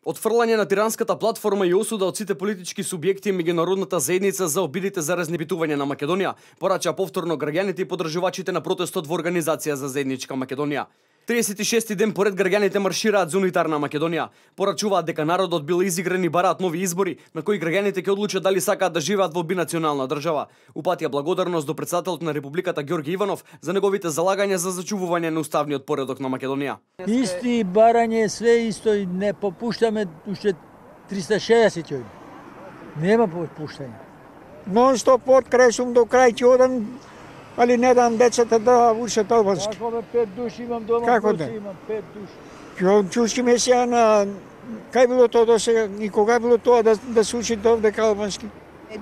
Отфрлање на тиранската платформа и осуда од сите политички субјекти и меѓународната заедница за обидите за разнебитување на Македонија, порача повторно граѓаните и подржувачите на протестот во Организација за заедничка Македонија. 36-ти ден поред граѓаните маршираат за унитарна Македонија. Порачуваат дека народот бил изигран и бараат нови избори, на кои граѓаните ќе одлучат дали сакаат да живеат во бинационална држава. Упатија благодарност до председателот на Републиката Ѓорѓе Иванов за неговите залагања за зачувување на уставниот поредок на Македонија. Исти барање, све исто и не попуштаме уште 360 јој. Нема попуштање. Нон-стоп од крај сум до крај ќе одам, али не дам децата да учат албански. Како бе 5 души имам дома, Како да? да? Имам 5 души. Ќе чушиме сега на кај било тоа до сега и кога било тоа да се учи овде албански.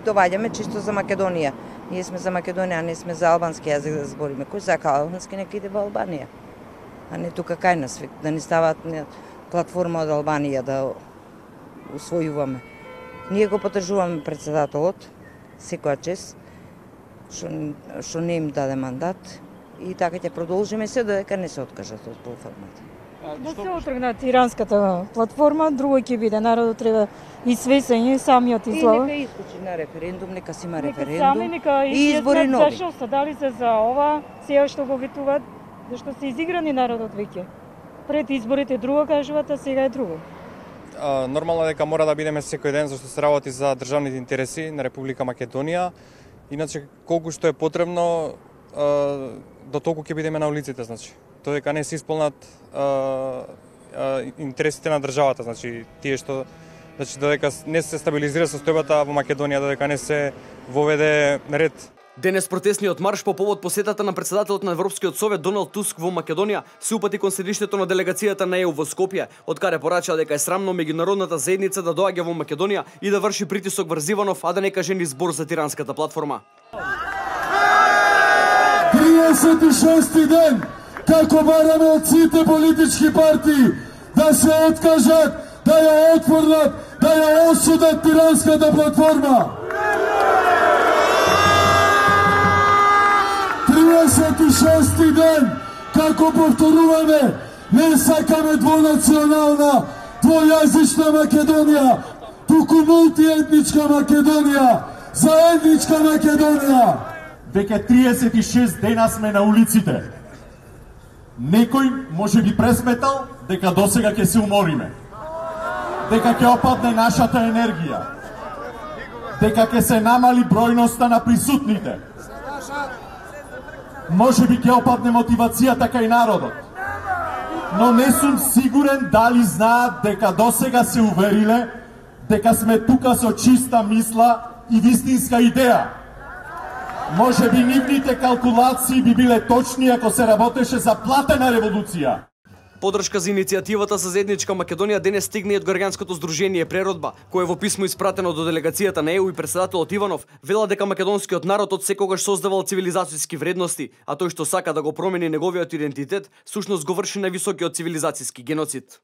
Доваѓаме чисто за Македонија. Ние сме за Македонија, а не сме за албански јазик да збориме. Кој сака албански нека иде во Албанија. А не тука кај нас, да ни стават платформа од Албанија да усвојуваме. Ние го поддржуваме председателот секоја чест што не им даде мандат и така ќе продолжиме се додека не се откажат од платформата. Да се отргна тиранската платформа, друго ќе биде народот треба и свесен и самиот излага. И нека исклучи на референдум, нека си има Нека референдум сами нека и избори нови. Зашо се дали се за ова, сега што го ветуваат, зашто се изиграни народот веќе. Пред изборите друго кажуваат, а сега е друго. Нормално е дека мора да бидеме секој ден зашто се работи за државните интереси на Република Македонија. Иначе колку што е потребно до толку ќе бидеме на улиците, значи. Додека не се исполнат интересите на државата, значи тие што додека не се стабилизира состојбата во Македонија, додека не се воведе ред. Денес протестниот марш по повод посетата на председателот на Европскиот совет Доналд Туск во Македонија се упати кон седиштето на делегацијата на ЕУ во Скопје, од каде порача дека е срамно меѓународната заедница да доаѓа во Македонија и да врши притисок врз Иванов, а да не каже ни збор за тиранската платформа. 36 ден како бараме од сите политички партии да се откажат, да ја отфрлат, да ја осудат тиранската платформа. 36 ден како повторуваме, не сакаме двонационална, двојазична Македонија, туку мултиетничка Македонија, заедничка Македонија. Веќе 36 дена сме на улиците. Некој може би пресметал дека досега ќе се умориме. Дека ќе опадне нашата енергија. Дека ќе се намали бројноста на присутните. Може би ќе опадне мотивацијата кај народот. Но не сум сигурен дали знаат дека досега се увериле дека сме тука со чиста мисла и вистинска идеја. Може би нивните калкулации би биле точни ако се работеше за платена револуција. Подршка за иницијативата за заедничка Македонија денес стигна и од граѓанското здружение Преродба, кое во писмо испратено до делегацијата на ЕУ и председателот Иванов вела дека македонскиот народ од секогаш создавал цивилизацијски вредности, а тој што сака да го промени неговиот идентитет, сушност го врши највисокиот цивилизацијски геноцид.